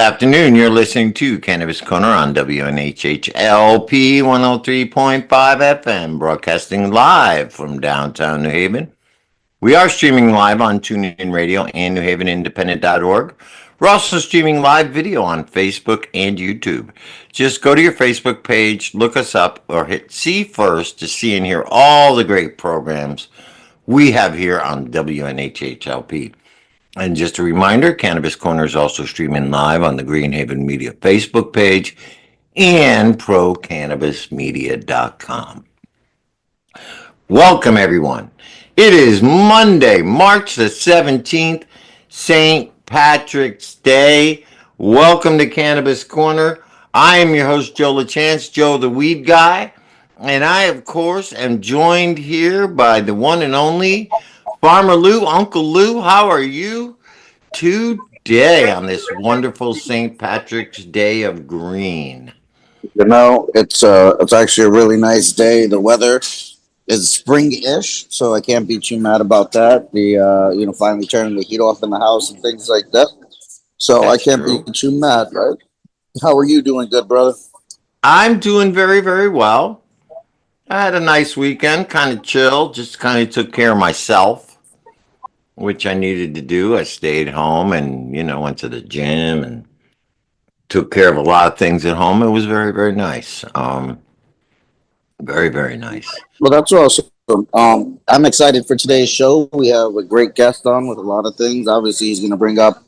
afternoon. You're listening to Cannabis Corner on WNHHLP 103.5 FM, broadcasting live from downtown New Haven. We are streaming live on TuneIn Radio and NewHavenIndependent.org. We're also streaming live video on Facebook and YouTube. Just go to your Facebook page, look us up, or hit see first to see and hear all the great programs we have here on WNHHLP. And just a reminder, Cannabis Corner is also streaming live on the Greenhaven Media Facebook page and ProCannabisMedia.com. Welcome, everyone. It is Monday, March the 17th, St. Patrick's Day. Welcome to Cannabis Corner. I am your host, Joe LaChance, Joe the Weed Guy. And I, of course, am joined here by the one and only Farmer Lou. Uncle Lou, how are you today on this wonderful St. Patrick's Day of Green? You know, it's actually a really nice day. The weather is spring-ish, so I can't be too mad about that. The finally turning the heat off in the house and things like that. So That's I can't true. be too mad, right? How are you doing, good brother? I'm doing very, very well. I had a nice weekend, kind of chill, just kind of took care of myself, which I needed to do. I stayed home and, went to the gym and took care of a lot of things at home. It was very, very nice. Very, very nice. Well, that's awesome. I'm excited for today's show. We have a great guest on with a lot of things. Obviously, he's going to bring up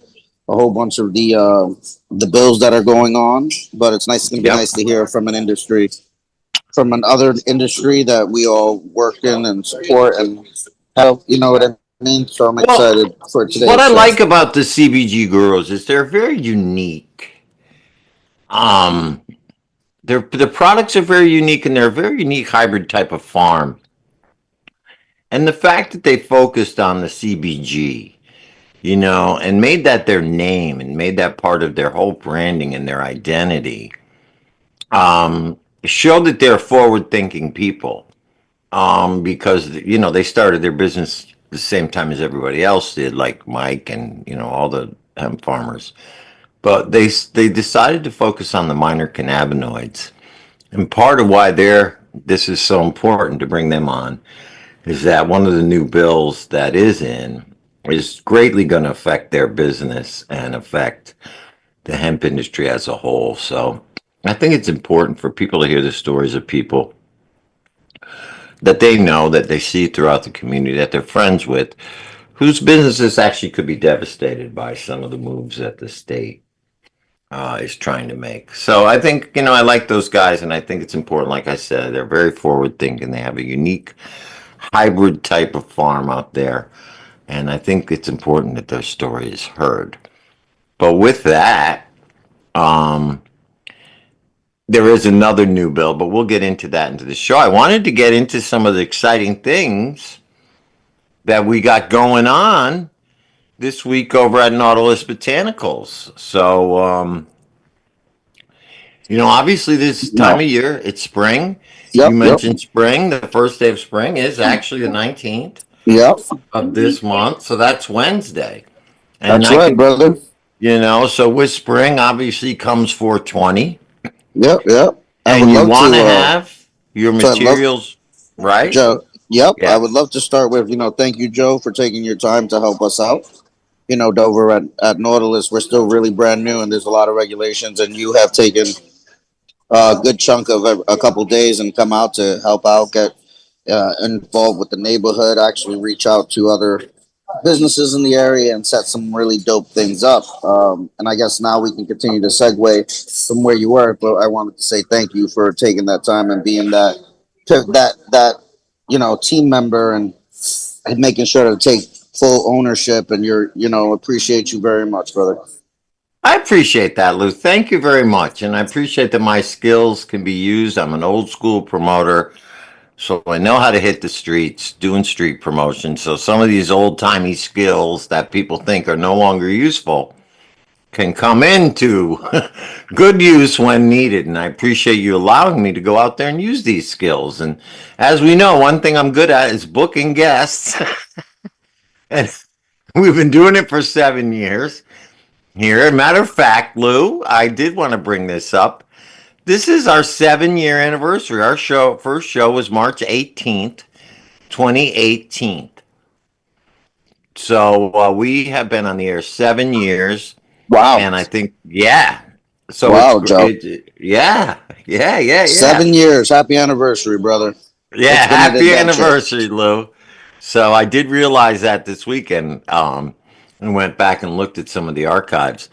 a whole bunch of the bills that are going on, but it's nice. It's going to be nice to hear from from another industry that we all work in and support and help. You know what I mean? So I'm excited for today. What I like about the CBG Gurus is they're very unique. The products are very unique, and they're a very unique hybrid type of farm. And the fact that they focused on the CBG, and made that their name and made that part of their whole branding and their identity, showed that they're forward-thinking people. Because they started their business the same time as everybody else did, like Mike and all the hemp farmers. But they decided to focus on the minor cannabinoids, and part of why this is so important to bring them on is that one of the new bills that is greatly going to affect their business and affect the hemp industry as a whole. So I think it's important for people to hear the stories of people that they know, that they see throughout the community, that they're friends with, whose businesses actually could be devastated by some of the moves that the state is trying to make. So I think, I like those guys, and I think it's important. Like I said, they're very forward thinking. They have a unique hybrid type of farm out there, and I think it's important that their story is heard. But with that, there is another new bill, but we'll get into that into the show. I wanted to get into some of the exciting things that we got going on this week over at Nautilus Botanicals. So, obviously this time of year, it's spring. You mentioned spring. The first day of spring is actually the 19th of this month. So that's Wednesday. And that's right, brother. So with spring, obviously comes 420. Yep. And you want to have your materials, right? Joe, I would love to start with, thank you, Joe, for taking your time to help us out. Over at Nautilus, we're still really brand new, and there's a lot of regulations, and you have taken a good chunk of a couple days and come out to help out, get involved with the neighborhood, actually reach out to other businesses in the area and set some really dope things up. And I guess now we can continue to segue from where you were, but I wanted to say thank you for taking that time and being that team member and making sure to take full ownership, and appreciate you very much, brother. I appreciate that, Lou. Thank you very much. And I appreciate that my skills can be used. I'm an old school promoter, so I know how to hit the streets doing street promotion. So some of these old timey skills that people think are no longer useful can come into good use when needed. And I appreciate you allowing me to go out there and use these skills. And as we know, one thing I'm good at is booking guests. And we've been doing it for 7 years. here. Matter of fact, Lou, I did want to bring this up. This is our 7 year anniversary. Our first show was March 18th, 2018. So we have been on the air 7 years, Wow. and I think, yeah. So Wow, Joe. yeah, yeah, yeah, yeah. 7 years. Happy anniversary, brother. Yeah, It's been an happy adventure. anniversary, Lou. So I did realize that this weekend, and went back and looked at some of the archives.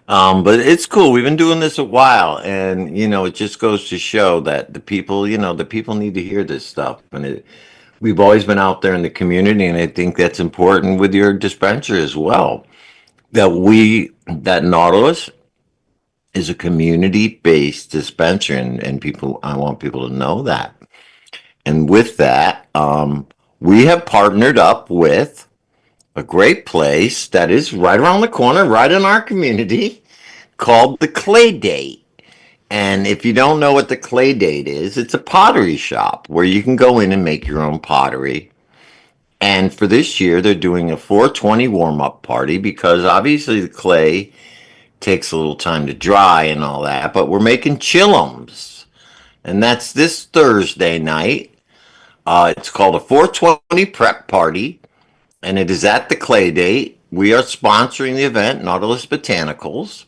But it's cool. We've been doing this a while, and it just goes to show that the people need to hear this stuff. And we've always been out there in the community, and I think that's important with your dispensary as well. That Nautilus is a community-based dispensary, and I want people to know that. And with that, we have partnered up with a great place that is right around the corner, right in our community, called the Clay Date. And if you don't know what the Clay Date is, it's a pottery shop where you can go in and make your own pottery. And for this year, they're doing a 420 warm up party because obviously the clay takes a little time to dry and all that, but we're making chillums. And that's this Thursday night. It's called a 420 prep party, and it is at the Clay Date. We are sponsoring the event, Nautilus Botanicals.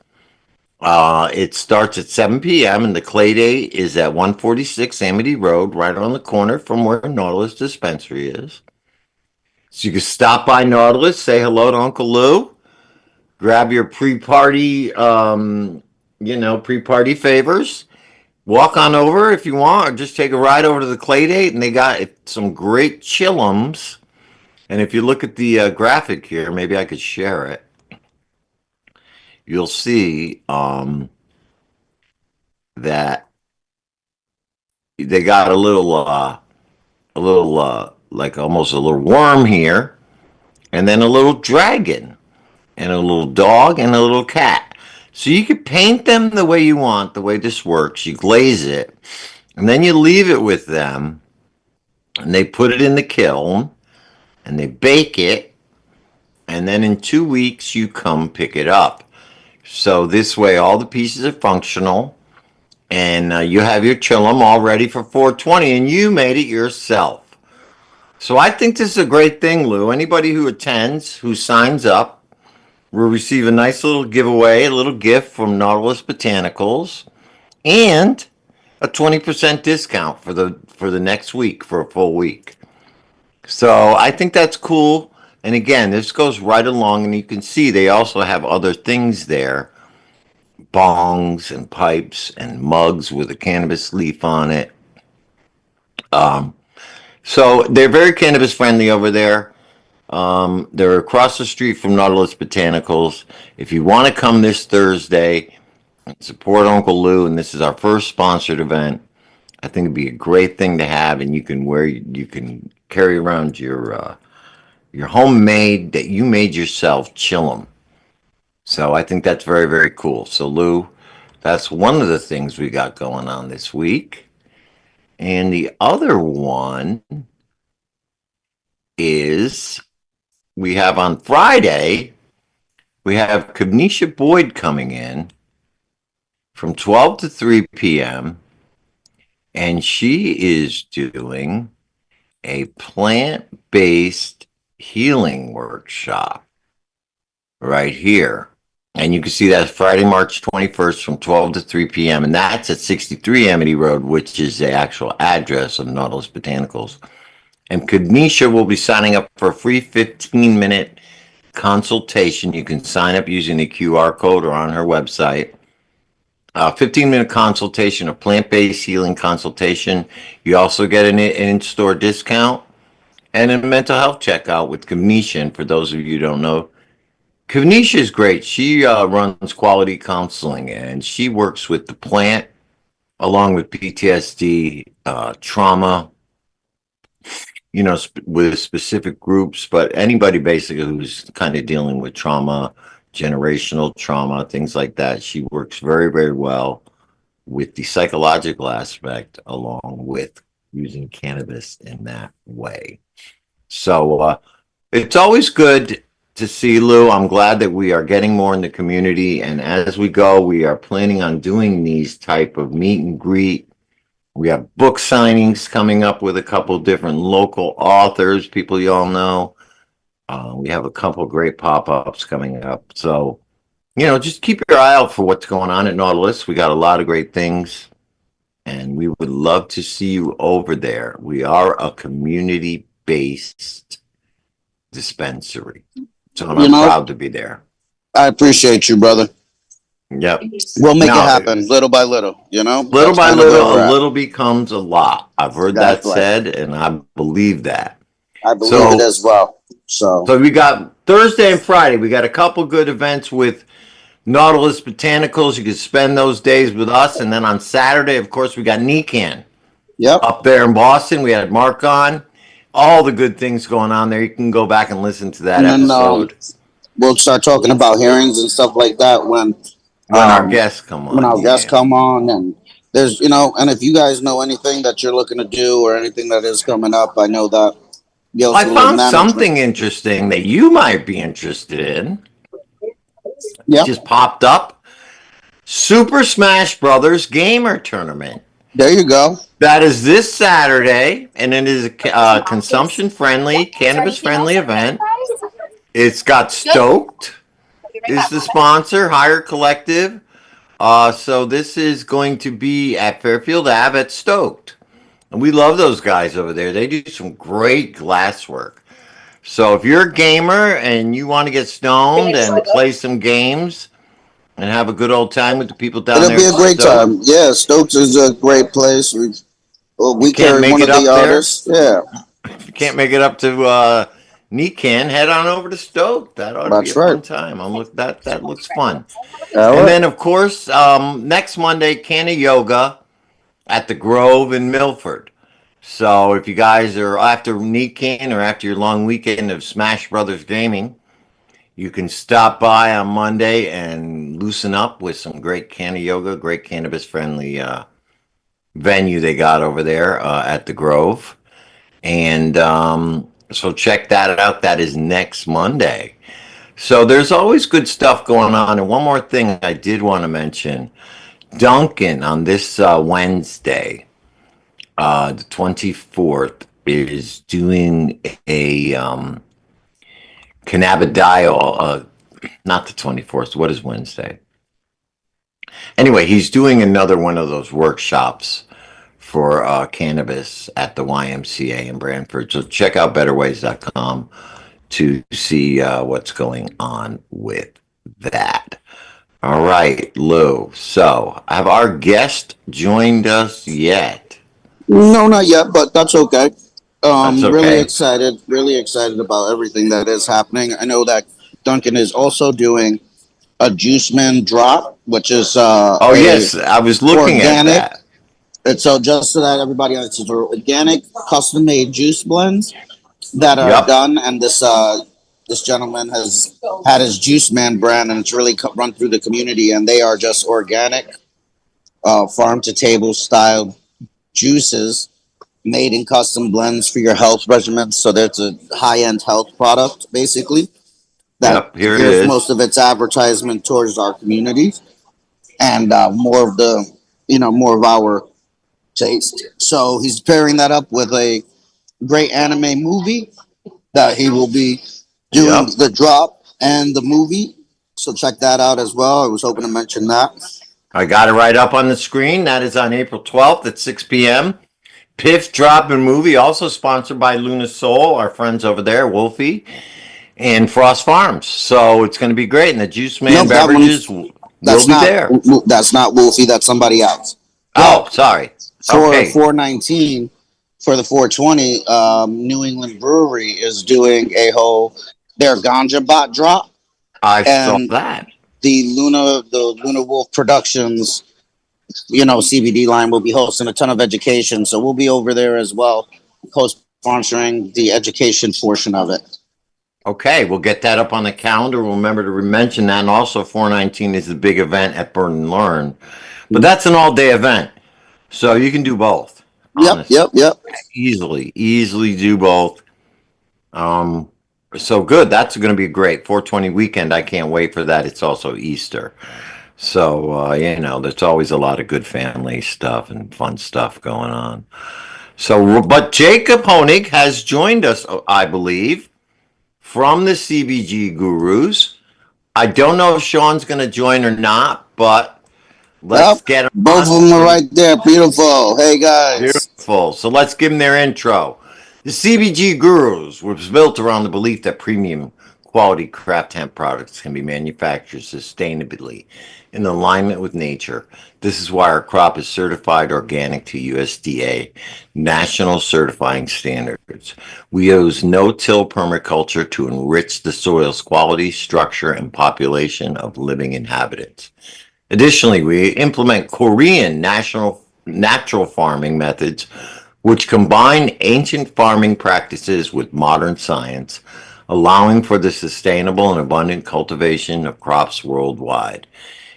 It starts at 7 p.m. and the Clay Date is at 146 Amity Road, right on the corner from where Nautilus Dispensary is. So you can stop by Nautilus, say hello to Uncle Lou, grab your pre-party favors. Walk on over if you want, or just take a ride over to the Clay Date, and they got some great chillums. And if you look at the graphic here, maybe I could share it. You'll see that they got like almost a little worm here, and then a little dragon, and a little dog, and a little cat. So you could paint them the way you want, the way this works. You glaze it, and then you leave it with them, and they put it in the kiln, and they bake it, and then in 2 weeks you come pick it up. So this way, all the pieces are functional, and you have your chillum all ready for 420, and you made it yourself. So I think this is a great thing, Lou. Anybody who attends, who signs up, will receive a nice little giveaway, a little gift from Nautilus Botanicals, and a 20% discount for the next week, for a full week. So I think that's cool. And again, this goes right along, and you can see they also have other things there, bongs and pipes and mugs with a cannabis leaf on it. So they're very cannabis friendly over there. They're across the street from Nautilus Botanicals. If you want to come this Thursday, support Uncle Lou, and this is our first sponsored event. I think it'd be a great thing to have, and you can carry around your homemade that you made yourself chillum. So I think that's very, very cool. So Lou, that's one of the things we got going on this week. And the other one is we have on Friday, we have Kabnisha Boyd coming in from 12 to 3 p.m. And she is doing a plant-based healing workshop right here. And you can see that Friday, March 21st from 12 to 3 p.m. And that's at 63 Amity Road, which is the actual address of Nautilus Botanicals. And Kadnisha will be signing up for a free 15-minute consultation. You can sign up using the QR code or on her website. 15-minute consultation, a plant-based healing consultation. You also get an in-store discount and a mental health checkout with Kadnisha. And for those of you who don't know, Kavnisha is great. She runs quality counseling, and she works with the plant along with PTSD, trauma, with specific groups, but anybody basically who's kind of dealing with trauma, generational trauma, things like that. She works very, very well with the psychological aspect along with using cannabis in that way. So it's always good. to see, Lou. I'm glad that we are getting more in the community, and as we go, we are planning on doing these type of meet and greet. We have book signings coming up with a couple different local authors, people you all know. We have a couple great pop-ups coming up. So, just keep your eye out for what's going on at Nautilus. We got a lot of great things, and we would love to see you over there. We are a community-based dispensary. So I'm proud to be there. I appreciate you, brother. Yep. We'll make it No, happen little by little, little That's by kind of where little, we're a at. little becomes a lot. I've heard that That's right. said, and I believe that. I believe it So, as well. So, so we got Thursday and Friday. We got a couple good events with Nautilus Botanicals. You can spend those days with us. And then on Saturday, of course, we got NECAN yep. up there in Boston. We had Mark on. All the good things going on there. You can go back and listen to that And then episode we'll start talking about hearings and stuff like that when when our guests come on. our guests Yeah. come on. And there's, and if you guys know anything that you're looking to do or anything that is coming up, I know that I Gilson Lake found Management. something interesting that you might be interested in. Yep. Just popped up. Super Smash Brothers Gamer Tournament. There you go. That is this Saturday, and it is a consumption-friendly, cannabis-friendly event. It's got Stoked is the sponsor, Higher Collective. So this is going to be at Fairfield Ave at Stoked. And we love those guys over there. They do some great glass work. So if you're a gamer and you want to get stoned and play some games and have a good old time with the people down It'll there be at a great Stoked, time. Yeah, Stokes is a great place. We can't carry make one it of the up there? artists. Yeah, if you can't make it up to NECAN, head on over to Stoked. That ought to be a that's right. fun time. That looks fun. All And right. then of course, next Monday, Canna Yoga at the Grove in Milford. So if you guys are after NECAN or after your long weekend of Smash Brothers gaming, you can stop by on Monday and loosen up with some great Canna Yoga, great cannabis friendly venue they got over there at the Grove. And so check that out. That is next Monday. So there's always good stuff going on. And one more thing I did want to mention. Duncan on this Wednesday, the 24th, is doing a cannabidiol, not the 24th. What is Wednesday? Anyway, he's doing another one of those workshops for cannabis at the YMCA in Brantford. So check out betterways.com to see what's going on with that. All right, Lou. So have our guest joined us yet? No, not yet, but that's okay. That's okay. Really excited about everything that is happening. I know that Duncan is also doing a Juice Man drop, which is Oh, yes. I was looking at organic. that. And so just so that everybody understands, they're organic, custom made juice blends that are Yep. done, and this gentleman has had his Juice Man brand, and it's really run through the community, and they are just organic, farm to table style juices made in custom blends for your health regimens. So there's a high end health product basically that Yep. Here it gears is. most of its advertisement towards our communities and more of the more of our taste. So he's pairing that up with a great anime movie that he will be doing Yep. the drop and the movie. So check that out as well. I was hoping to mention that. I got it right up on the screen. That is on April 12th at 6 p.m. Piff Drop and Movie, also sponsored by Luna Soul, our friends over there, Wolfie, and Frost Farms. So it's going to be great. And the Juice Man Nope, that beverages will be there. That's not Wolfie. That's somebody else. Oh, But sorry. for Okay. 419 for the 420, New England Brewery is doing their ganja bot drop, I saw and that. the Luna Wolf Productions, CBD line will be hosting a ton of education. So we'll be over there as well, co-sponsoring the education portion of it. Okay, we'll get that up on the calendar. We'll remember to mention that. And also 419 is the big event at Burn and Learn. But that's an all-day event. So you can do both. Yep. Easily do both. So good. That's going to be great. 420 weekend. I can't wait for that. It's also Easter. So, there's always a lot of good family stuff and fun stuff going on. So, but Jacob Honig has joined us, I believe, from the CBG Gurus. I don't know if Sean's going to join or not, but let's Yep. get him Both on. of them are right there. Beautiful. Hey guys. Beautiful. So let's give them their intro. The CBG Gurus was built around the belief that premium quality craft hemp products can be manufactured sustainably in alignment with nature. This is why our crop is certified organic to USDA national certifying standards. We use no-till permaculture to enrich the soil's quality, structure, and population of living inhabitants. Additionally, we implement Korean natural farming methods, which combine ancient farming practices with modern science, allowing for the sustainable and abundant cultivation of crops worldwide.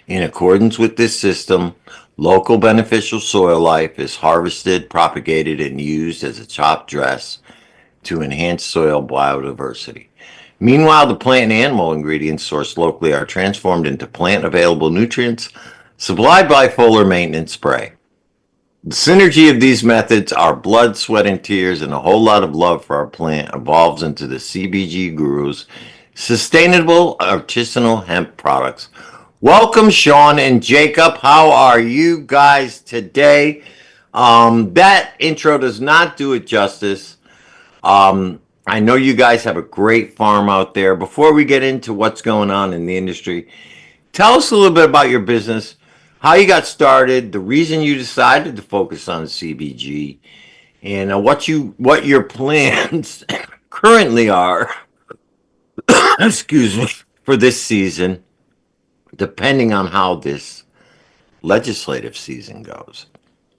In accordance with this system, local beneficial soil life is harvested, propagated, and used as a top dress to enhance soil biodiversity. Meanwhile, the plant and animal ingredients sourced locally are transformed into plant available nutrients supplied by foliar maintenance spray. The synergy of these methods, our blood, sweat, and tears, and a whole lot of love for our plant evolves into the CBG Gurus sustainable artisanal hemp products. Welcome, Sean and Jacob. How are you guys today? That intro does not do it justice. I know you guys have a great farm out there. Before we get into what's going on in the industry, tell us a little bit about your business, how you got started, the reason you decided to focus on CBG, and what your plans currently are. Excuse me, for this season, depending on how this legislative season goes.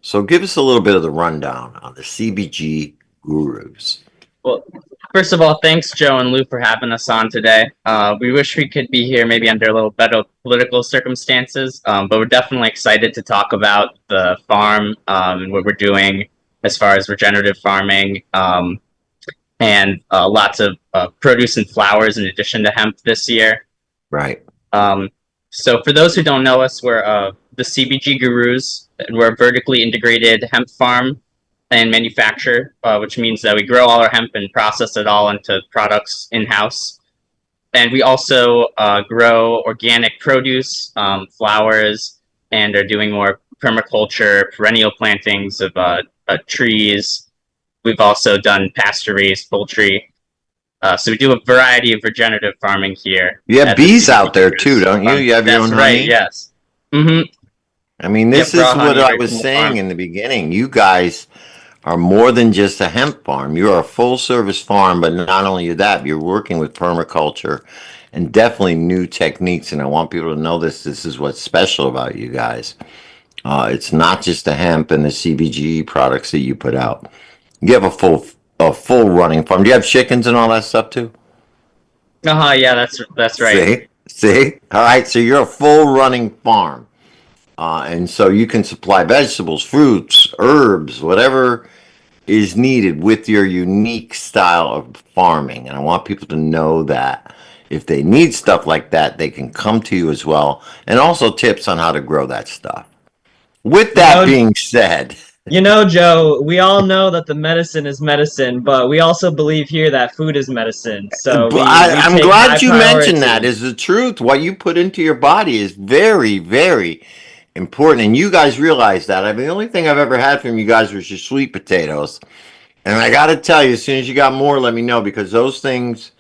So, give us a little bit of the rundown on the CBG Gurus. Well, first of all, thanks, Joe and Lou, for having us on today. We wish we could be here maybe under a little better political circumstances, but we're definitely excited to talk about the farm and what we're doing as far as regenerative farming and lots of produce and flowers in addition to hemp this year. Right. Um, so, for those who don't know us, we're the CBG Gurus, and we're a vertically integrated hemp farm and manufacture, which means that we grow all our hemp and process it all into products in-house. And we also grow organic produce, flowers, and are doing more permaculture, perennial plantings of trees. We've also done pasture-raised poultry. So we do a variety of regenerative farming here. You have bees out there too, don't you? Farm. You have your That's own right, honey? yes. Mm-hmm. I mean, this Yep, is raw what honey I right was from the saying farm. in the beginning. You guys are more than just a hemp farm. You're a full service farm, but not only that, you're working with permaculture and definitely new techniques. And I want people to know this. This is what's special about you guys. It's not just the hemp and the CBG products that you put out. You have a full running farm. Do you have chickens and all that stuff too? Yeah, that's right. See? All right, so you're a full running farm. And so you can supply vegetables, fruits, herbs, whatever is needed with your unique style of farming. And I want people to know that if they need stuff like that, they can come to you as well. And also tips on how to grow that stuff. With that being said, Joe, we all know that the medicine is medicine, but we also believe here that food is medicine. So we I'm take high glad you mentioned that. priority. Is the truth. What you put into your body is very, very important. And you guys realize that. I mean, the only thing I've ever had from you guys was your sweet potatoes. And I got to tell you, as soon as you got more, let me know, because those things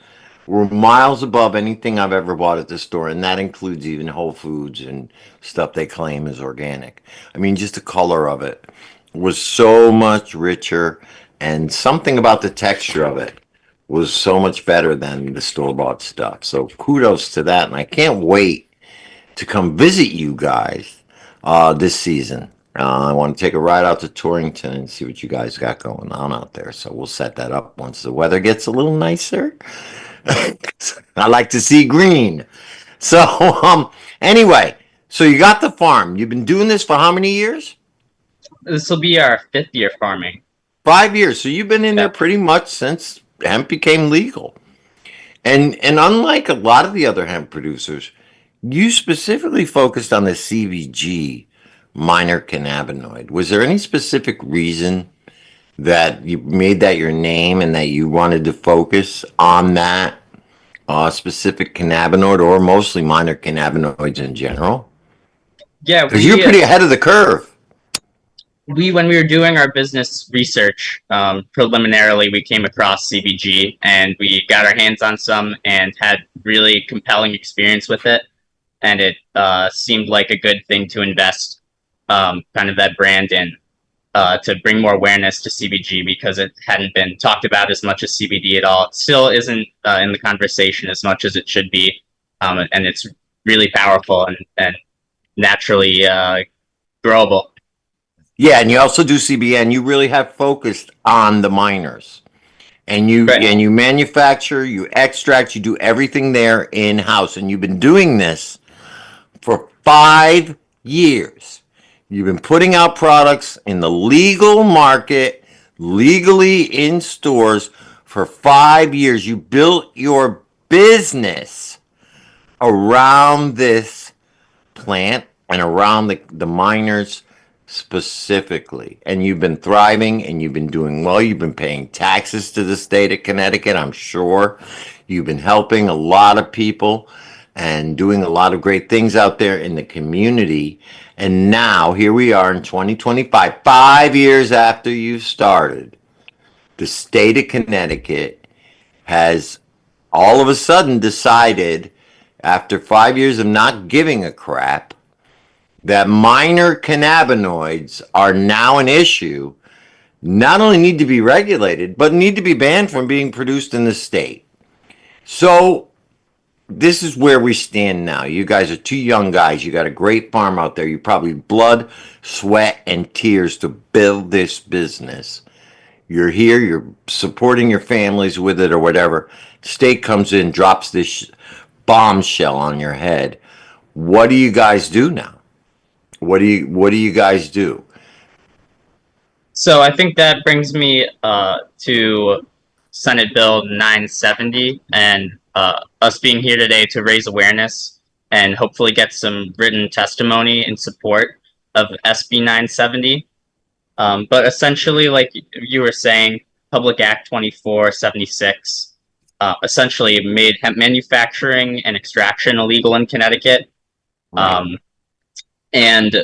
were miles above anything I've ever bought at the store. And that includes even Whole Foods and stuff they claim is organic. I mean, just the color of it was so much richer, and something about the texture of it was so much better than the store-bought stuff. So kudos to that. And I can't wait to come visit you guys this season. I want to take a ride out to Torrington and see what you guys got going on out there. So we'll set that up once the weather gets a little nicer. I like to see green. So anyway, so you got the farm. You've been doing this for how many years? This will be our 5th year farming. 5 years. So you've been in there Yeah. pretty much since hemp became legal. And unlike a lot of the other hemp producers, you specifically focused on the CBG minor cannabinoid. Was there any specific reason that you made that your name and that you wanted to focus on that specific cannabinoid, or mostly minor cannabinoids in general? Yeah, Because you're pretty ahead of the curve. when we were doing our business research, preliminarily we came across CBG and we got our hands on some and had really compelling experience with it, and it seemed like a good thing to invest kind of that brand in, to bring more awareness to CBG, because it hadn't been talked about as much as CBD at all. It still isn't in the conversation as much as it should be, and it's really powerful and naturally growable. Yeah, and you also do CBN. You really have focused on the minors, and Right. you manufacture, you extract, you do everything there in house, and you've been doing this for 5 years. You've been putting out products in the legal market, legally in stores for 5 years. You built your business around this plant and around the miners specifically. And you've been thriving and you've been doing well. You've been paying taxes to the state of Connecticut, I'm sure. You've been helping a lot of people and doing a lot of great things out there in the community. And now here we are in 2025, 5 years after you started. The state of Connecticut has all of a sudden decided, after 5 years of not giving a crap, that minor cannabinoids are now an issue, not only need to be regulated, but need to be banned from being produced in the state. So this is where we stand now. You guys are two young guys. You got a great farm out there. You probably blood, sweat, and tears to build this business. You're here, you're supporting your families with it or whatever. State comes in, drops this bombshell on your head. What do you guys do now? What do you guys do? So I think that brings me to Senate Bill 970 and us being here today to raise awareness and hopefully get some written testimony in support of SB 970. But essentially, like you were saying, Public Act 2476 essentially made hemp manufacturing and extraction illegal in Connecticut. And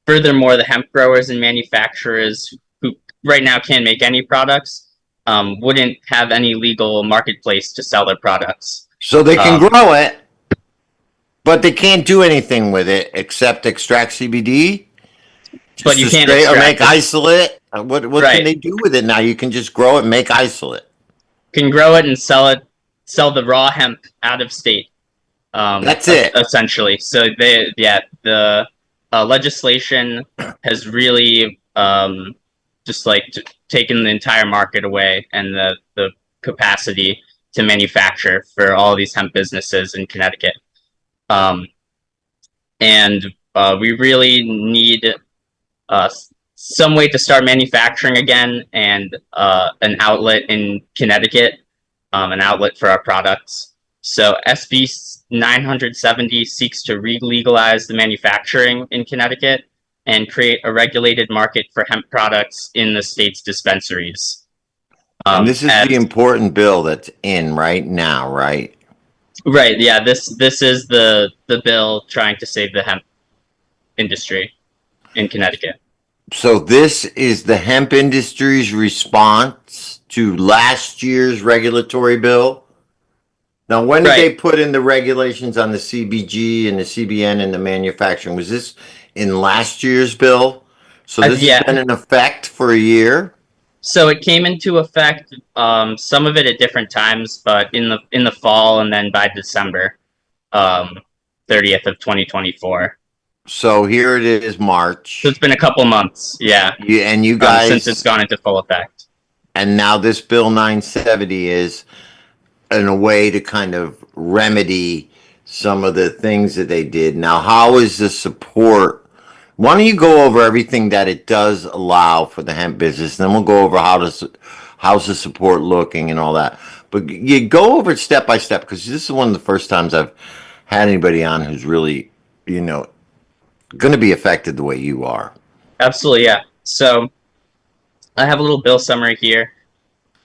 furthermore, the hemp growers and manufacturers who right now can't make any products wouldn't have any legal marketplace to sell their products. So they can grow it, but they can't do anything with it except extract CBD. But you can't or make extract it. isolate. What Right. can they do with it now? You can just grow it and make isolate. Can grow it and sell the raw hemp out of state. That's it. Essentially. So the legislation has really just like taken the entire market away and the capacity to manufacture for all these hemp businesses in Connecticut. And we really need some way to start manufacturing again, and an outlet in Connecticut, an outlet for our products. So SB 970 seeks to re-legalize the manufacturing in Connecticut and create a regulated market for hemp products in the state's dispensaries. And this is the important bill that's in right now, right? Right. Yeah. This is the bill trying to save the hemp industry in Connecticut. So this is the hemp industry's response to last year's regulatory bill. Now, when did Right. they put in the regulations on the CBG and the CBN and the manufacturing? Was this in last year's bill? So this Yeah. has been in effect for a year? So it came into effect, some of it at different times, but in the fall and then by December 30th of 2024. So here it is, March. So it's been a couple months, yeah. And you guys, since it's gone into full effect. And now this bill 970 is in a way to kind of remedy some of the things that they did. Now, how is the support? Why don't you go over everything that it does allow for the hemp business, and then we'll go over how's the support looking and all that. but you go over it step by step because this is one of the first times I've had anybody on who's really, you know, going to be affected the way you are. Absolutely, yeah. So I have a little bill summary here.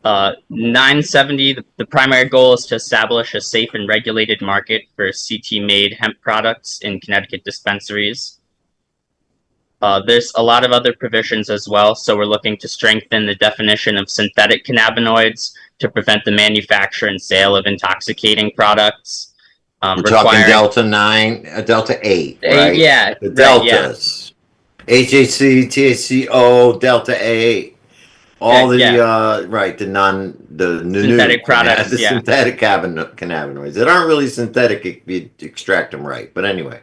970, the primary goal is to establish a safe and regulated market for CT-made hemp products in Connecticut dispensaries. There's a lot of other provisions as well, so we're looking to strengthen the definition of synthetic cannabinoids to prevent the manufacture and sale of intoxicating products. We're talking Delta 9, Delta 8, right? Yeah, The right, Deltas. HHC, THCO, Delta 8. All the the synthetic products, the synthetic cannabinoids that aren't really synthetic if you extract them right. But anyway,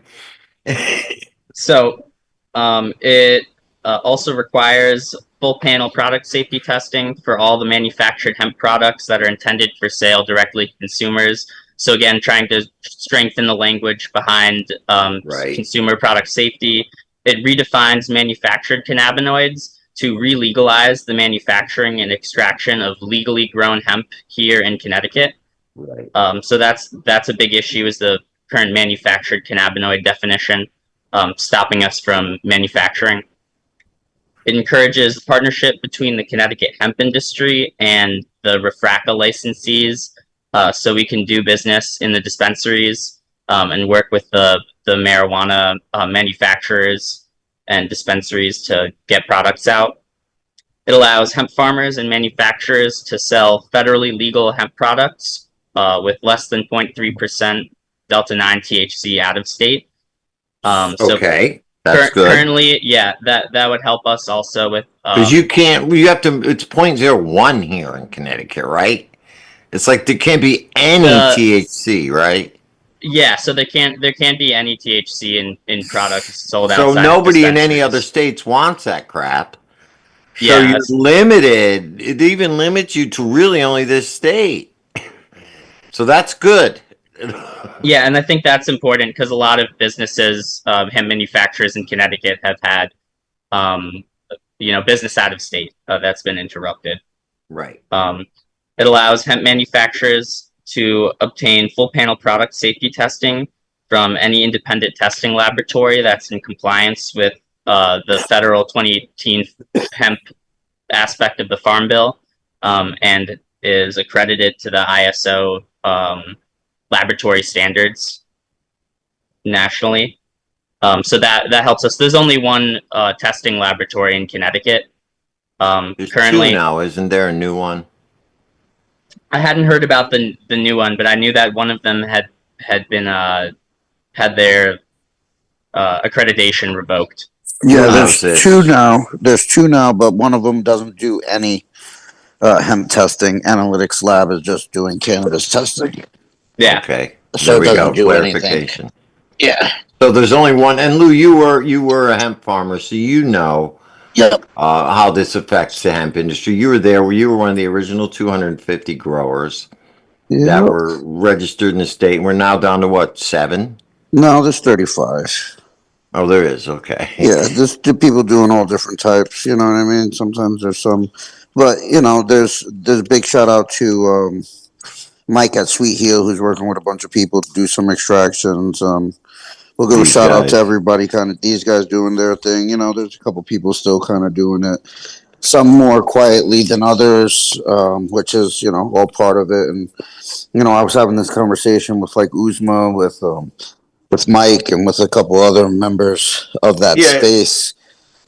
so it also requires full panel product safety testing for all the manufactured hemp products that are intended for sale directly to consumers. So again, trying to strengthen the language behind consumer product safety. It redefines manufactured cannabinoids to re-legalize the manufacturing and extraction of legally grown hemp here in Connecticut. Right. So that's a big issue, is the current manufactured cannabinoid definition, stopping us from manufacturing. It encourages partnership between the Connecticut hemp industry and the REFRACA licensees, so we can do business in the dispensaries and work with the marijuana manufacturers and dispensaries to get products out. It allows hemp farmers and manufacturers to sell federally legal hemp products with less than 0.3% Delta 9 THC out of state. Okay, that's good. Currently, yeah, that would help us also with because you have to. It's 0.01 here in Connecticut, right? It's like there can't be any THC, right? Yeah, so there can't be any THC in products sold outside. So nobody in any other states wants that crap. So Yeah, you're limited. It even limits you to really only this state. So that's good. Yeah, and I think that's important because a lot of businesses, hemp manufacturers in Connecticut, have had, business out of state that's been interrupted. Right. It allows hemp manufacturers to obtain full panel product safety testing from any independent testing laboratory that's in compliance with the federal 2018 hemp aspect of the Farm Bill, and is accredited to the ISO laboratory standards nationally. So that helps us. There's only one testing laboratory in Connecticut. There's Currently, 2 now, isn't there a new one? I hadn't heard about the new one, but I knew that one of them had been had their accreditation revoked. Yeah, there's 2 now. There's 2 now, but one of them doesn't do any hemp testing. Analytics Lab is just doing cannabis testing. Yeah. Okay. So there it we doesn't go. do Clarification. anything. Yeah. So there's only one. And Lou, you were a hemp farmer, so you know Yep. how this affects the hemp industry. You were there. You were one of the original 250 growers that were registered in the state. We're now down to what, 7? No, there's 35. Oh, there is. Okay. Yeah, there's people doing all different types. You know what I mean? Sometimes there's some, but there's a big shout out to Mike at Sweet Heel, who's working with a bunch of people to do some extractions. We'll give a shout out to everybody. Kind of these guys doing their thing. There's a couple people still kind of doing it. Some more quietly than others, which is all part of it. And I was having this conversation with like Uzma, with Mike, and with a couple other members of that space.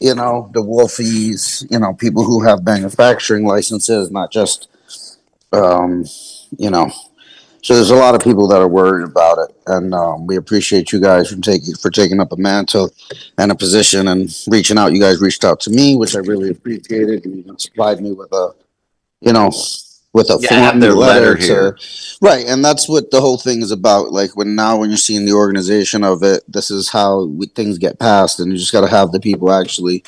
The Wolfies. People who have manufacturing licenses, not just So there's a lot of people that are worried about it, and we appreciate you guys for taking up a mantle and a position and reaching out. You guys reached out to me, which I really appreciated. You even supplied me with a form letter here. Right, and that's what the whole thing is about. Like when you're seeing the organization of it, this is how things get passed, and you just got to have the people actually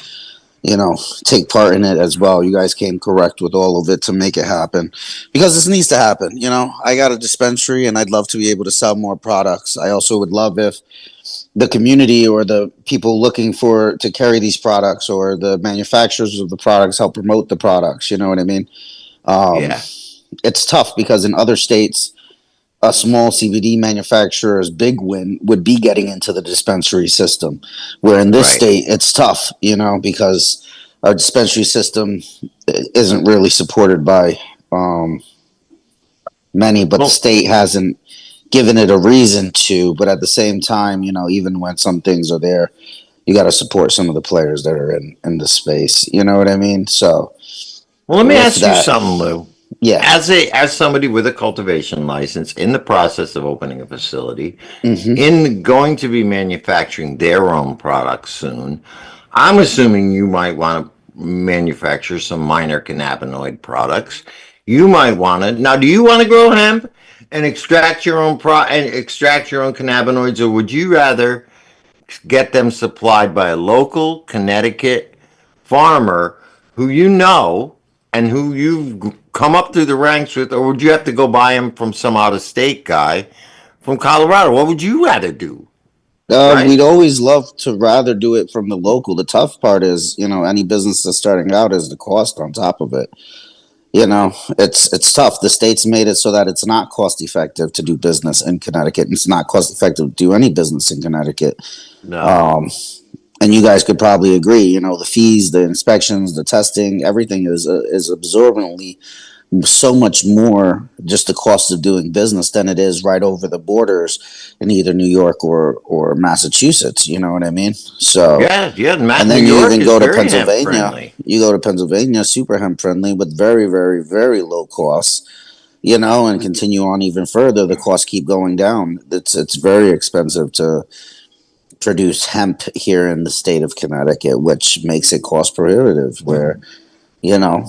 take part in it as well. You guys came correct with all of it to make it happen, because this needs to happen. I got a dispensary and I'd love to be able to sell more products. I also would love if the community or the people looking to carry these products or the manufacturers of the products help promote the products. You know what I mean? Yeah. it's tough because in other states, a small CBD manufacturer's big win would be getting into the dispensary system, where in this Right. state it's tough, because our dispensary system isn't really supported by many, but the Well, state hasn't given it a reason to. But at the same time, even when some things are there, you got to support some of the players that are in the space. You know what I mean? So let me with ask you that, something, Lou. yeah. As somebody with a cultivation license in the process of opening a facility, Hmm. in going to be manufacturing their own products soon, I'm assuming you might want to manufacture some minor cannabinoid products. You might want to now. Do you want to grow hemp and extract your own cannabinoids, or would you rather get them supplied by a local Connecticut farmer who you know and who you've come up through the ranks with, or would you have to go buy them from some out of state guy from Colorado? What would you rather do? We'd Right? always love to rather do it from the local. The tough part is, any business that's starting out is the cost on top of it. It's tough. The state's made it so that it's not cost effective to do business in Connecticut. It's not cost effective to do any business in Connecticut. No. Um, and you guys could probably agree. The fees, the inspections, the testing, everything is absorbently so much more just the cost of doing business than it is right over the borders in either New York or Massachusetts. You know what I mean? So, Yeah, yeah. and New then you York even is go to very hemp Pennsylvania. friendly. You go to Pennsylvania, super hemp friendly with very, very, very low costs. And continue on even further. The costs keep going down. It's very expensive to produce hemp here in the state of Connecticut, which makes it cost prohibitive. Where you know,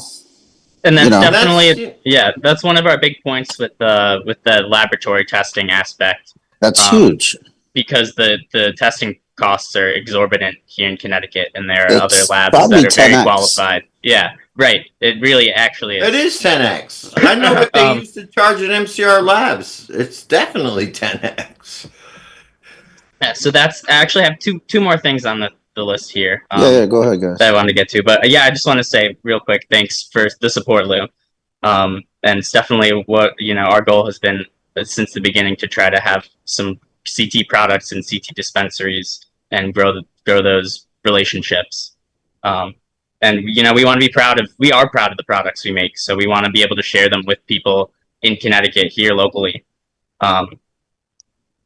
And you that's know, And that's definitely, yeah, that's one of our big points with the laboratory testing aspect, that's um, huge. because the testing costs are exorbitant here in Connecticut, and there are other It's labs that probably are very 10x. qualified. Yeah, right. It really actually it is. is 10x. I know what they um, used to charge at MCR Labs. It's definitely 10x. yeah, so that's I actually have two more things on the list here. Yeah, yeah. Go ahead, That I guys. wanted to get to, but yeah, I just want to say real quick, thanks for the support, Lou. And it's definitely what our goal has been since the beginning to try to have some CT products and CT dispensaries and grow those relationships. Um, and we want to be we are proud of the products we make, so we want to be able to share them with people in Connecticut here locally. Um,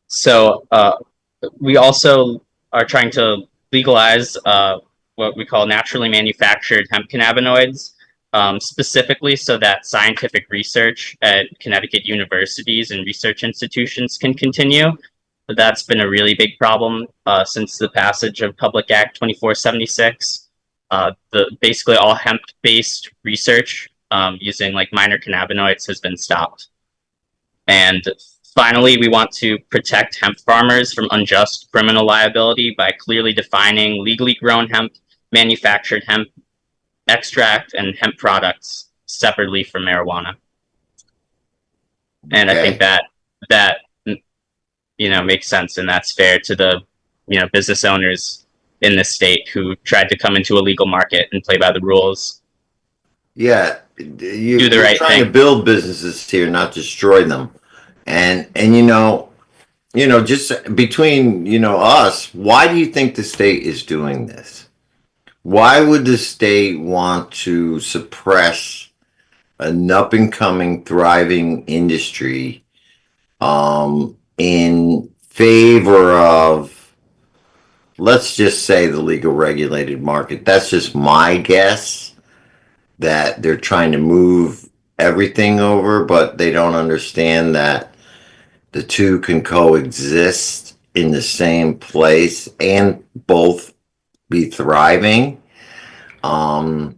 so we also are trying to legalize what we call naturally manufactured hemp cannabinoids, specifically so that scientific research at Connecticut universities and research institutions can continue. But that's been a really big problem since the passage of Public Act 2476. The basically all hemp-based research using like minor cannabinoids has been stopped. And finally, we want to protect hemp farmers from unjust criminal liability by clearly defining legally grown hemp, manufactured hemp extract, and hemp products separately from marijuana. And I think Okay. that makes sense, and that's fair to the business owners in this state who tried to come into a legal market and play by the rules, Yeah, do the you're right trying to thing. build businesses here, not destroy them. And just between us, why do you think the state is doing this? Why would the state want to suppress an up and coming, thriving industry in favor of, let's just say, the legal regulated market? That's just my guess, that they're trying to move everything over, but they don't understand that the two can coexist in the same place and both be thriving. Um,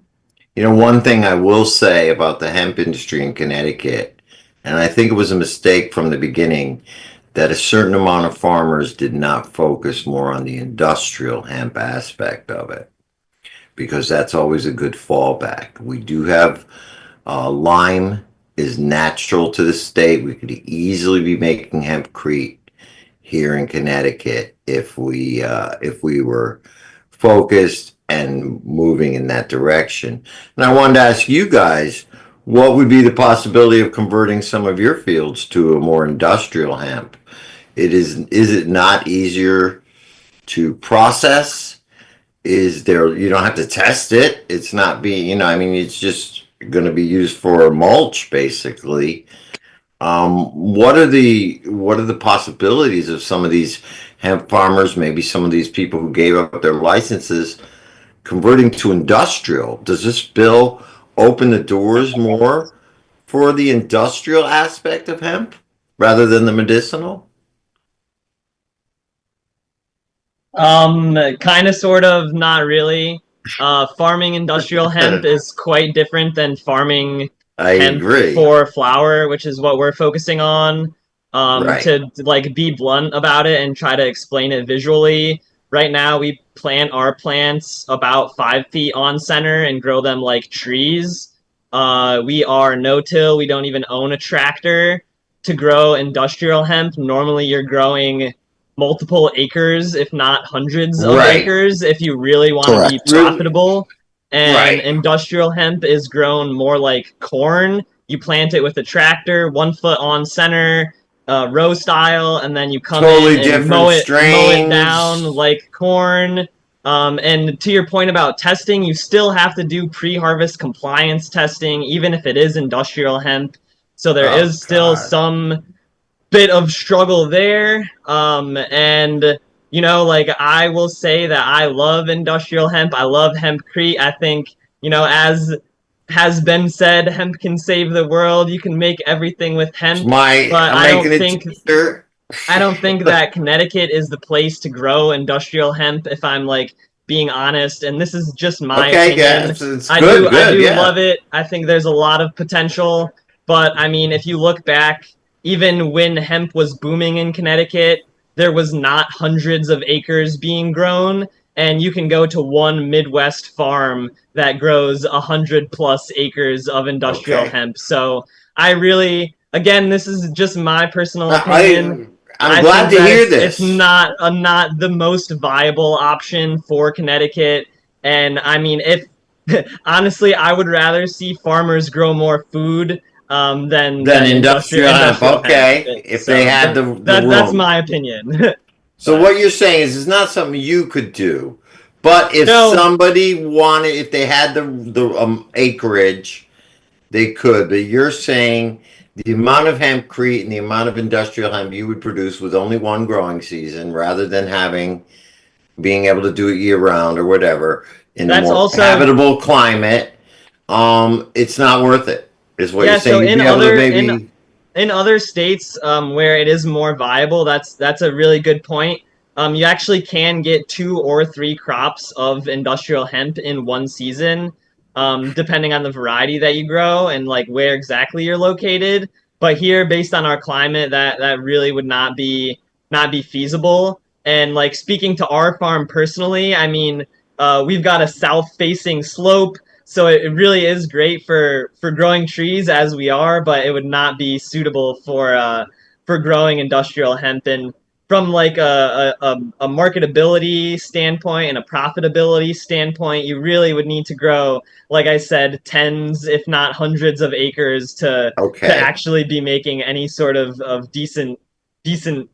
one thing I will say about the hemp industry in Connecticut, and I think it was a mistake from the beginning, that a certain amount of farmers did not focus more on the industrial hemp aspect of it, because that's always a good fallback. We do have lime is natural to the state. We could easily be making hempcrete here in Connecticut if we were focused and moving in that direction. And I wanted to ask you guys, What would be the possibility of converting some of your fields to a more industrial hemp? Is it not easier to process? Is there, you don't have to test it. It's not being, I mean, it's just going to be used for mulch basically. What are the possibilities of some of these hemp farmers, maybe some of these people who gave up their licenses, converting to industrial? Does this bill open the doors more for the industrial aspect of hemp rather than the medicinal? Kind of, sort of, not really. Farming industrial hemp is quite different than farming I hemp agree. for flower, which is what we're focusing on. Right. To like be blunt about it and try to explain it visually. Right now, we plant our plants about 5 feet on center and grow them like trees. We are no-till. We don't even own a tractor to grow industrial hemp. Normally, you're growing multiple acres, if not hundreds of Right. acres, if you really want to be Correct. profitable. And Right. industrial hemp is grown more like corn. You plant it with a tractor, 1 foot on center, row style, and then you come Totally in and different mow it down strains. like corn. And to your point about testing, you still have to do pre-harvest compliance testing, even if it is industrial hemp. So there Oh is still God. some bit of struggle there. And like, I will say that I love industrial hemp. I love hempcrete. I think, as has been said, hemp can save the world. You can make everything with It's hemp. my But I'm making a t-shirt. I don't think that Connecticut is the place to grow industrial hemp, if I'm like being honest, and this is just my Okay, yeah, opinion. it's I good, do I good, do yeah. love it. I think there's a lot of potential, but I mean, if you look back, even when hemp was booming in Connecticut, there was not hundreds of acres being grown, and you can go to one Midwest farm that grows 100+ acres of industrial Okay. hemp. So I really, again, this is just my personal opinion. I I'm I glad think to that hear it's this. not the most viable option for Connecticut. And I mean, if honestly, I would rather see farmers grow more food Then than industrial hemp, industrial hemp. okay. If they So had the that's room. my opinion. So But what you're saying is it's not something you could do. But if no, somebody wanted, if they had the acreage, they could. But you're saying the amount of hempcrete and the amount of industrial hemp you would produce with only one growing season, rather than being able to do it year round or whatever in a that's more also, habitable climate, it's not worth it. Is what you're yeah. So saying? You'd in be able to other maybe. in other states, where it is more viable, that's a really good point. You actually can get 2 or 3 crops of industrial hemp in one season, depending on the variety that you grow and like where exactly you're located. But here, based on our climate, that really would not be feasible. And like, speaking to our farm personally, I mean, we've got a south-facing slope, so it really is great for growing trees as we are, but it would not be suitable for growing industrial hemp. And from like a marketability standpoint and a profitability standpoint, you really would need to grow, like I said, tens, if not hundreds of acres to Okay. actually be making any sort of decent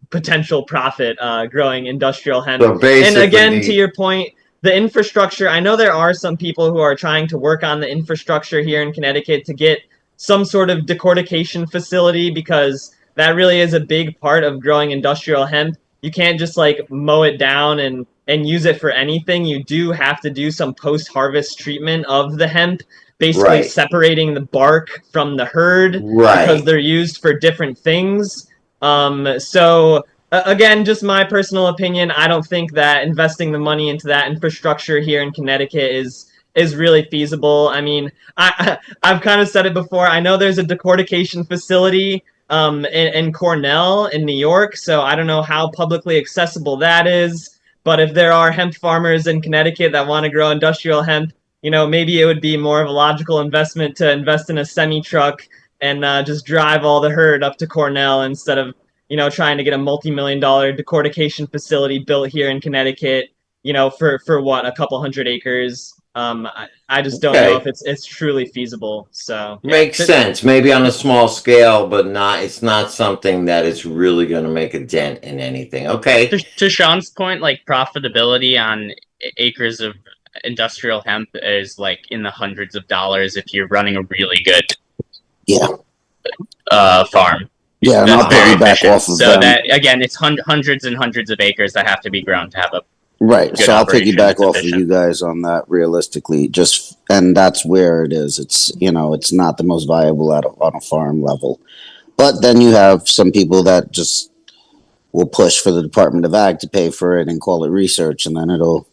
potential profit growing industrial hemp. So And basically, again, to your point, the infrastructure, I know there are some people who are trying to work on the infrastructure here in Connecticut to get some sort of decortication facility, because that really is a big part of growing industrial hemp. You can't just like mow it down and use it for anything. You do have to do some post-harvest treatment of the hemp, basically right, separating the bark from the hurd, because right. they're used for different things. So again, just my personal opinion. I don't think that investing the money into that infrastructure here in Connecticut is really feasible. I mean, I've kind of said it before. I know there's a decortication facility in Cornell in New York, so I don't know how publicly accessible that is. But if there are hemp farmers in Connecticut that want to grow industrial hemp, maybe it would be more of a logical investment to invest in a semi truck and just drive all the herd up to Cornell, instead of trying to get a multi-million-dollar decortication facility built here in Connecticut, for what, a couple hundred acres. I just don't know Okay. if it's truly feasible. So yeah. Makes sense. Maybe on a small scale, but it's not something that is really going to make a dent in anything. Okay. To Sean's point, like profitability on acres of industrial hemp is like in the hundreds of dollars if you're running a really good Yeah, farm. yeah, and That's I'll very piggyback efficient. off of So them. that again, it's hundreds and hundreds of acres that have to be grown to have a Right. good So I'll operation piggyback that's off of you efficient. guys on that realistically. And that's where it is. It's, it's not the most viable on a farm level. But then you have some people that just will push for the Department of Ag to pay for it and call it research, and then it'll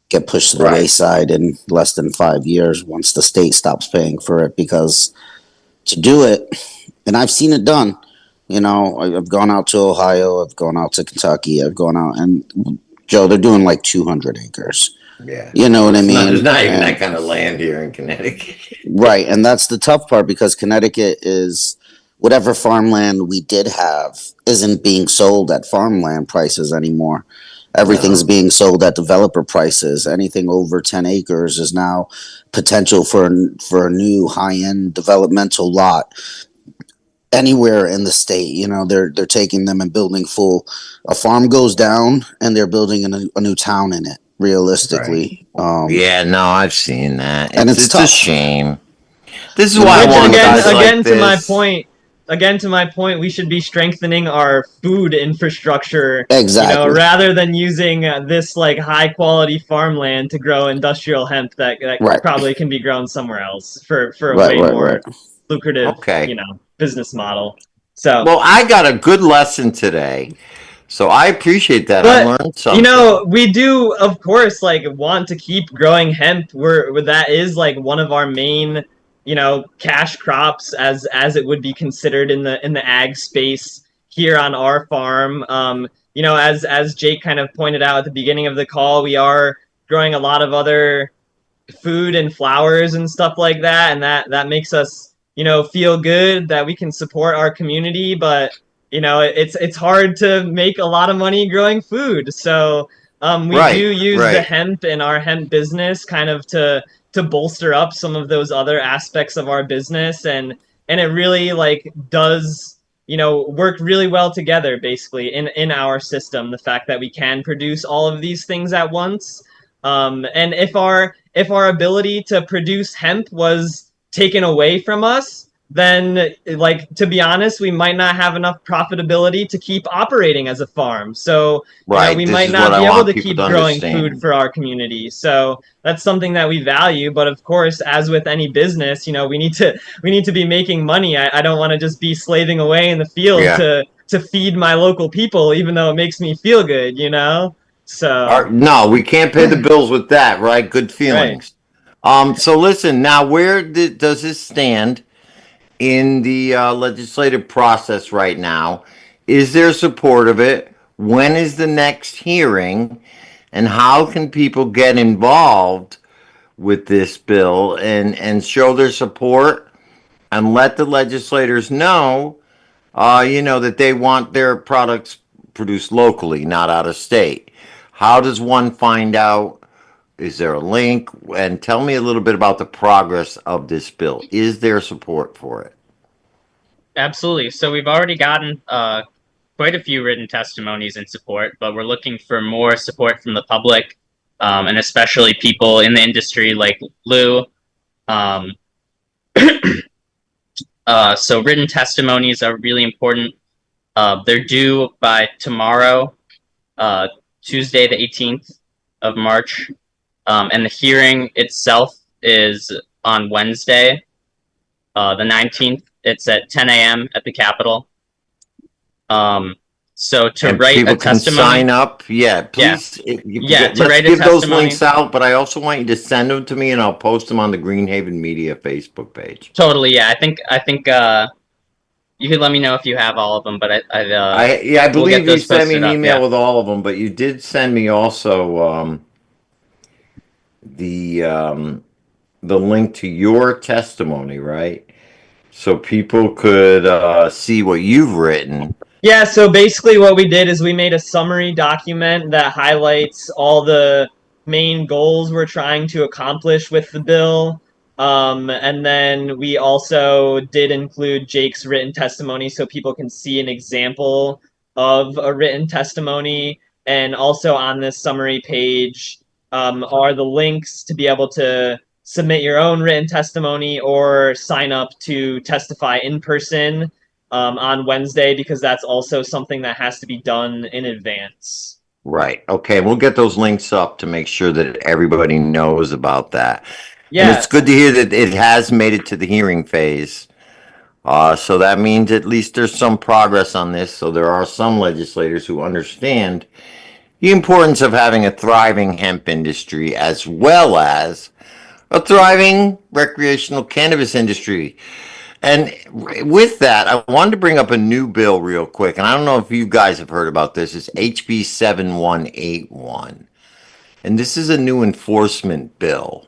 get pushed to the Right. wayside in less than 5 years once the state stops paying for it. Because to do it, and I've seen it done. I've gone out to Ohio, I've gone out to Kentucky, I've gone out, and Joe, they're doing like 200 acres. Yeah. You know what I There's mean? not even And- that kind of land here in Connecticut. right, and that's the tough part because Connecticut is whatever farmland we did have isn't being sold at farmland prices anymore. Everything's No. being sold at developer prices. Anything over 10 acres is now potential for a new high-end developmental lot anywhere in the state. They're taking them and building full. A farm goes down and they're building a new town in it. Realistically, Yeah, no, I've seen that. And it's a tough. shame. This is Which, why I Which want again- guys like again to my this. point. Again, to my point, we should be strengthening our food infrastructure, exactly. rather than using this like high quality farmland to grow industrial hemp that Right. probably can be grown somewhere else for a Right, way right, more right. lucrative, Okay. business model. So, Well, I got a good lesson today, so I appreciate that. I But, learned something. we do of course like want to keep growing hemp. That is like one of our main cash crops as it would be considered in the ag space here on our farm. As Jake kind of pointed out at the beginning of the call, we are growing a lot of other food and flowers and stuff like that, and that makes us feel good that we can support our community. But it's hard to make a lot of money growing food. So we Right, do use the right. hemp in our hemp business kind of to bolster up some of those other aspects of our business, and it really like does work really well together basically in our system, the fact that we can produce all of these things at once. And if our ability to produce hemp was taken away from us, then like, to be honest, we might not have enough profitability to keep operating as a farm. So Right. we This might is not what I be able want to people keep to growing understand. food for our community. So that's something that we value. But of course, as with any business, we need to be making money. I don't want to just be slaving away in the field Yeah. to feed my local people, even though it makes me feel good, So No, we can't pay the bills with that, right? Good feelings. So listen, now does this stand in the legislative process right now? Is there support of it? When is the next hearing? And how can people get involved with this bill and show their support and let the legislators know, that they want their products produced locally, not out of state? How does one find out? Is there a link? And tell me a little bit about the progress of this bill. Is there support for it? Absolutely. So we've already gotten quite a few written testimonies in support, but we're looking for more support from the public, and especially people in the industry like Lou. So written testimonies are really important. They're due by tomorrow, Tuesday the 18th of March, and the hearing itself is on Wednesday, the 19th. It's at 10 a.m. at the Capitol. So to And write people a can testimony, sign up. Yeah, please. to Let's write a give those testimony. links out, but I also want you to send them to me, and I'll post them on the Greenhaven Media Facebook page. Totally, yeah. I think you could let me know if you have all of them, but I I we'll get believe you those sent me posted an up, email yeah. with all of them, but you did send me also the link to your testimony, right? So people could see what you've written. Yeah, so basically what we did is we made a summary document that highlights all the main goals we're trying to accomplish with the bill. And then we also did include Jake's written testimony so people can see an example of a written testimony. And also on this summary page are the links to be able to submit your own written testimony or sign up to testify in person on Wednesday, because that's also something that has to be done in advance. Right. Okay. We'll get those links up to make sure that everybody knows about that. And Yeah. it's good to hear that it has made it to the hearing phase. So that means at least there's some progress on this. So there are some legislators who understand the importance of having a thriving hemp industry as well as a thriving recreational cannabis industry. And with that, I wanted to bring up a new bill real quick. And I don't know if you guys have heard about this. It's HB 7181. And this is a new enforcement bill,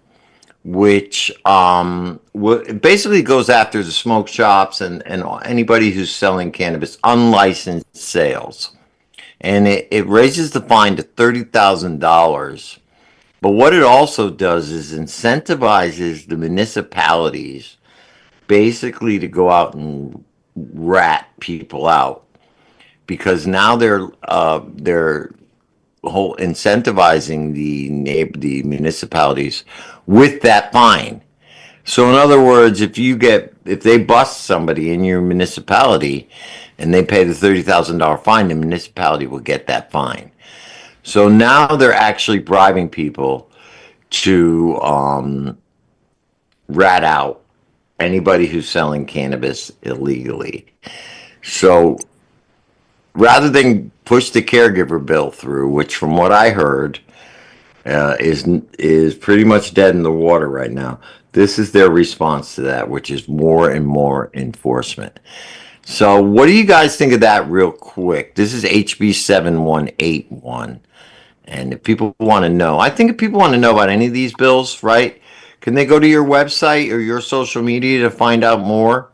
which basically goes after the smoke shops and anybody who's selling cannabis, unlicensed sales. And it raises the fine to $30,000. But what it also does is incentivizes the municipalities basically to go out and rat people out, because now they're whole incentivizing the municipalities with that fine. So in other words, if they bust somebody in your municipality and they pay the $30,000 fine, the municipality will get that fine. So now they're actually bribing people to rat out anybody who's selling cannabis illegally. So rather than push the caregiver bill through, which from what I heard is pretty much dead in the water right now, this is their response to that, which is more and more enforcement. So what do you guys think of that real quick? This is HB 7181. And if people want to know, I think if people want to know about any of these bills, right, can they go to your website or your social media to find out more?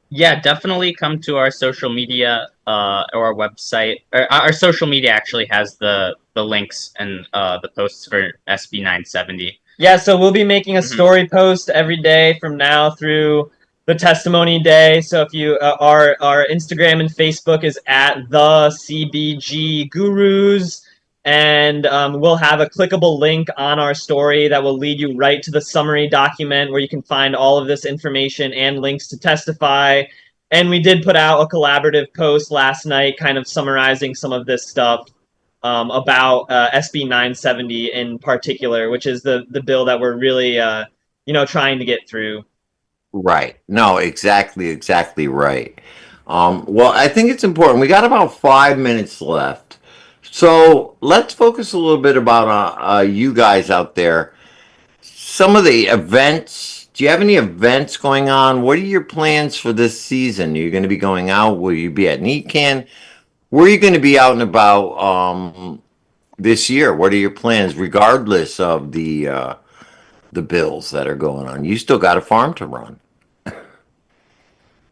Yeah, definitely come to our social media or our website. Our social media actually has the links and the posts for SB 970. Yeah, so we'll be making a story post every day from now through the testimony day. So if you our Instagram and Facebook is at the CBG Gurus, and we'll have a clickable link on our story that will lead you right to the summary document where you can find all of this information and links to testify. And we did put out a collaborative post last night kind of summarizing some of this stuff about SB 970 in particular, which is the bill that we're really trying to get through. Right. No, exactly right. Well, I think it's important. We got about 5 minutes left. So let's focus a little bit about you guys out there. Some of the events. Do you have any events going on? What are your plans for this season? Are you going to be going out? Will you be at NECAN? Where are you going to be out and about this year? What are your plans, regardless of the bills that are going on? You still got a farm to run.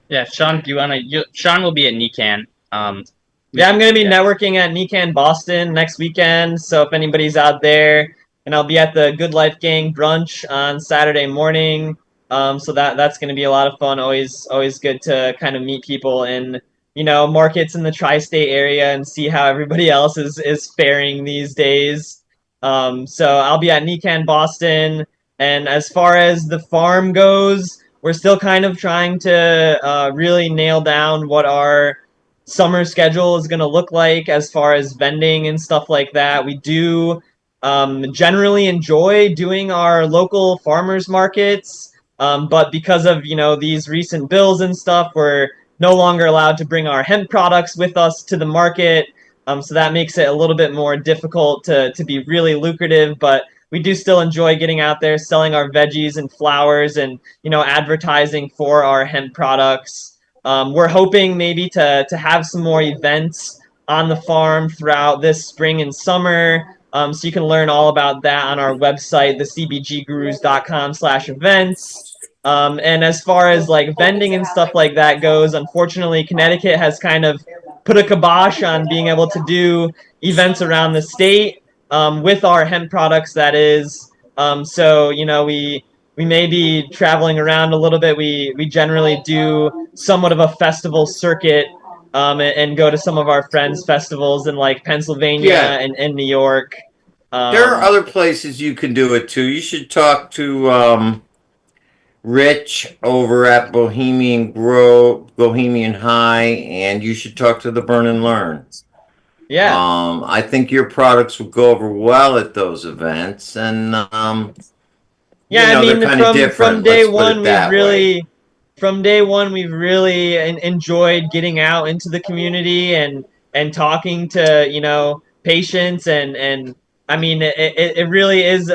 Yeah, Sean, do you want to? Sean will be at NECAN. Yeah, I'm going to be networking at NECAN Boston next weekend. So if anybody's out there, and I'll be at the Good Life Gang brunch on Saturday morning. So that's going to be a lot of fun. Always good to kind of meet people in markets in the tri-state area and see how everybody else is faring these days. So I'll be at NECAN Boston, and as far as the farm goes, we're still kind of trying to really nail down what our summer schedule is going to look like as far as vending and stuff like that. We do generally enjoy doing our local farmers markets, but because of these recent bills and stuff, we're no longer allowed to bring our hemp products with us to the market. So that makes it a little bit more difficult to be really lucrative, but we do still enjoy getting out there, selling our veggies and flowers and, advertising for our hemp products. We're hoping maybe to have some more events on the farm throughout this spring and summer. So you can learn all about that on our website, thecbggurus.com/events. And as far as like vending and stuff like that goes, unfortunately, Connecticut has kind of put a kibosh on being able to do events around the state. with our hemp products. That is, so we may be traveling around a little bit. We generally do somewhat of a festival circuit, and go to some of our friends' festivals in like Pennsylvania Yeah. and New York. There are other places you can do it too. You should talk to Rich over at Bohemian High, and you should talk to the Burn and Learn. Yeah. I think your products would go over well at those events, and Yeah, I they're mean, kind of from different. day Let's put one, it that way. we've really enjoyed getting out into the community and talking to patients, and I mean, it really is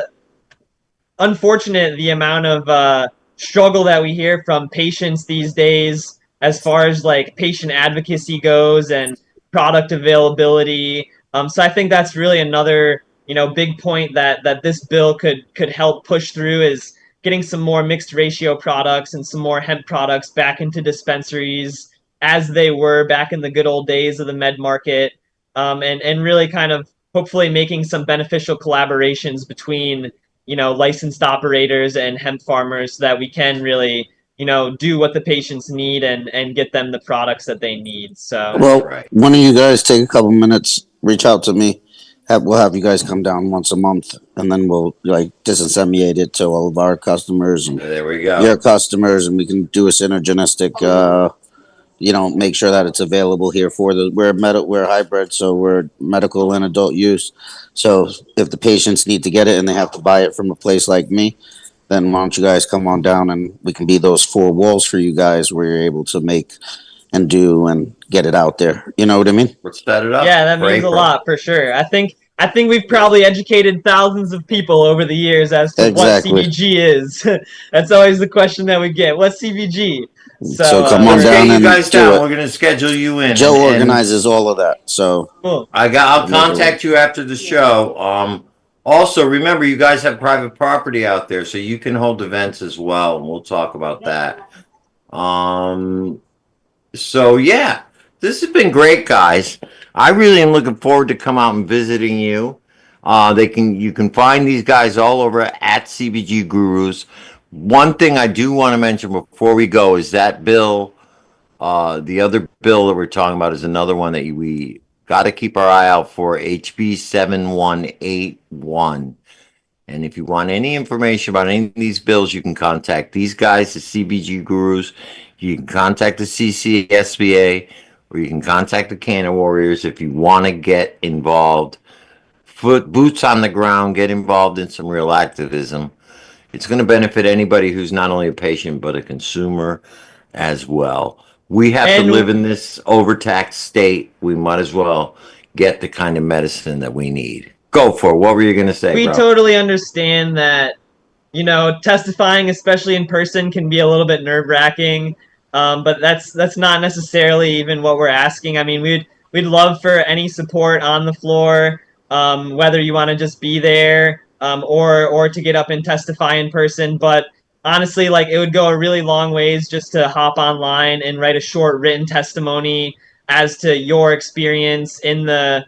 unfortunate the amount of struggle that we hear from patients these days as far as like patient advocacy goes and product availability. So I think that's really another big point that this bill could help push through is getting some more mixed ratio products and some more hemp products back into dispensaries as they were back in the good old days of the med market, and really kind of hopefully making some beneficial collaborations between licensed operators and hemp farmers so that we can really do what the patients need and get them the products that they need. So Well, Right. one of you guys take a couple minutes, reach out to me. We'll have you guys come down once a month, and then we'll like disinseminate it to all of our customers and There we your go. customers, and we can do a synergistic. Make sure that it's available here for we're hybrid, so we're medical and adult use. So if the patients need to get it and they have to buy it from a place like me, then why don't you guys come on down and we can be those four walls for you guys where you're able to make and do and get it out there. You know what I mean? Let's set it yeah, up that for means a April. lot for sure. I think we've probably educated thousands of people over the years as to what Exactly. CBG is. That's always the question that we get. What's CBG? So So come on Let's get down you and guys do down. it. We're gonna schedule you in, Joe and organizes all of that, so cool. I'll we'll make it work. contact you after the show. Also, remember, you guys have private property out there, so you can hold events as well, and we'll talk about that. Um, so yeah, this has been great, guys. I really am looking forward to come out and visiting you. You can find these guys all over at CBG Gurus. One thing I do want to mention before we go is that bill. The other bill that we're talking about is another one that we got to keep our eye out for, HB 7181. And if you want any information about any of these bills, you can contact these guys, the CBG Gurus. You can contact the CCSBA, or you can contact the Canna Warriors if you want to get involved. Boots on the ground, get involved in some real activism. It's going to benefit anybody who's not only a patient but a consumer as well. We have to live And in this overtaxed state. We might as well get the kind of medicine that we need. Go for it. What were you going to say, we bro? totally understand that testifying, especially in person, can be a little bit nerve-wracking. But that's not necessarily even what we're asking. I mean, we'd love for any support on the floor, whether you want to just be there, or to get up and testify in person. But honestly, like it would go a really long ways just to hop online and write a short written testimony as to your experience in the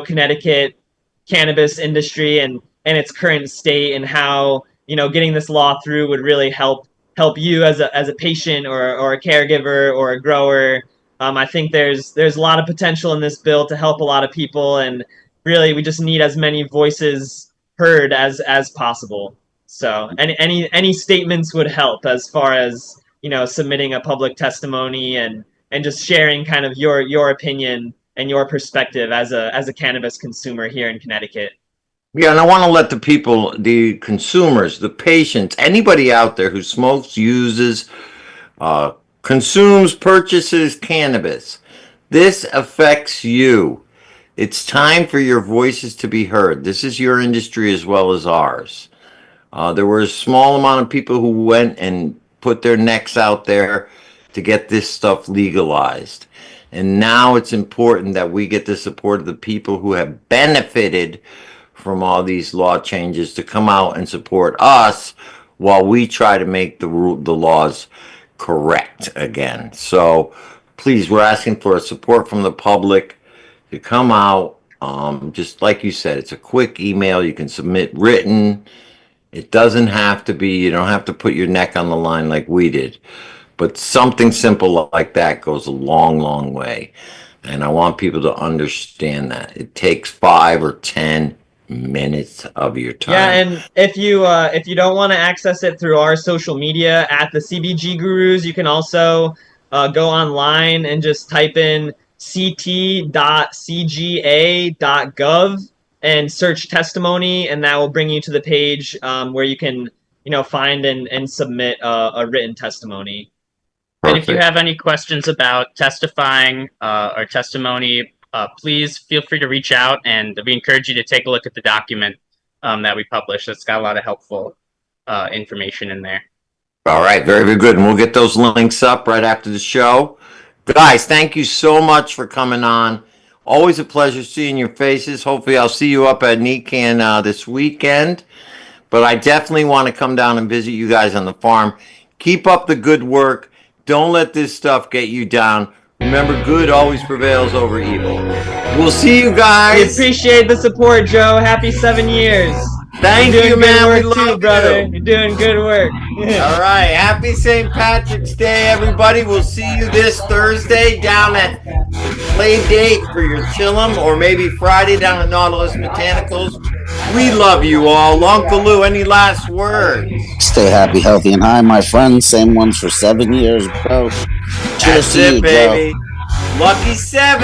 Connecticut cannabis industry and its current state, and how getting this law through would really help you as a patient or a caregiver or a grower. I think there's a lot of potential in this bill to help a lot of people, and really we just need as many voices heard as possible. So any statements would help as far as submitting a public testimony and just sharing kind of your opinion and your perspective as a cannabis consumer here in Connecticut. Yeah, and I want to let the people, the consumers, the patients, anybody out there who smokes, uses, uh, consumes, purchases cannabis, this affects you. It's time for your voices to be heard. This is your industry as well as ours. There were a small amount of people who went and put their necks out there to get this stuff legalized. And now it's important that we get the support of the people who have benefited from all these law changes to come out and support us while we try to make the laws correct again. So please, we're asking for support from the public to come out Just like you said, it's a quick email. You can submit written. It doesn't have to be, you don't have to put your neck on the line like we did. But something simple like that goes a long, long way. And I want people to understand that. It takes 5 or 10 minutes of your time. Yeah, and if you don't want to access it through our social media at the CBG Gurus, you can also go online and just type in ct.cga.gov and search testimony, and that will bring you to the page where you can find and submit a written testimony. And if you have any questions about testifying or testimony, please feel free to reach out, and we encourage you to take a look at the document that we published. It's got a lot of helpful information in there. All right, very, very good. And we'll get those links up right after the show. Guys, thank you so much for coming on. Always a pleasure seeing your faces. Hopefully I'll see you up at NECAN this weekend. But I definitely want to come down and visit you guys on the farm. Keep up the good work. Don't let this stuff get you down. Remember, good always prevails over evil. We'll see you We guys. appreciate the support, Joe. Happy 7 years. Thank You're you, doing man. good We work too, love brother. you. You're doing good work. All right. Happy St. Patrick's Day, everybody. We'll see you this Thursday down at Play Date for your Chillum, or maybe Friday down at Nautilus Botanicals. We love you all. Uncle Lou, any last words? Stay happy, healthy, and high, my friends. Same ones for 7 years, bro. Cheers That's to you, it, Joe. baby. Lucky 7.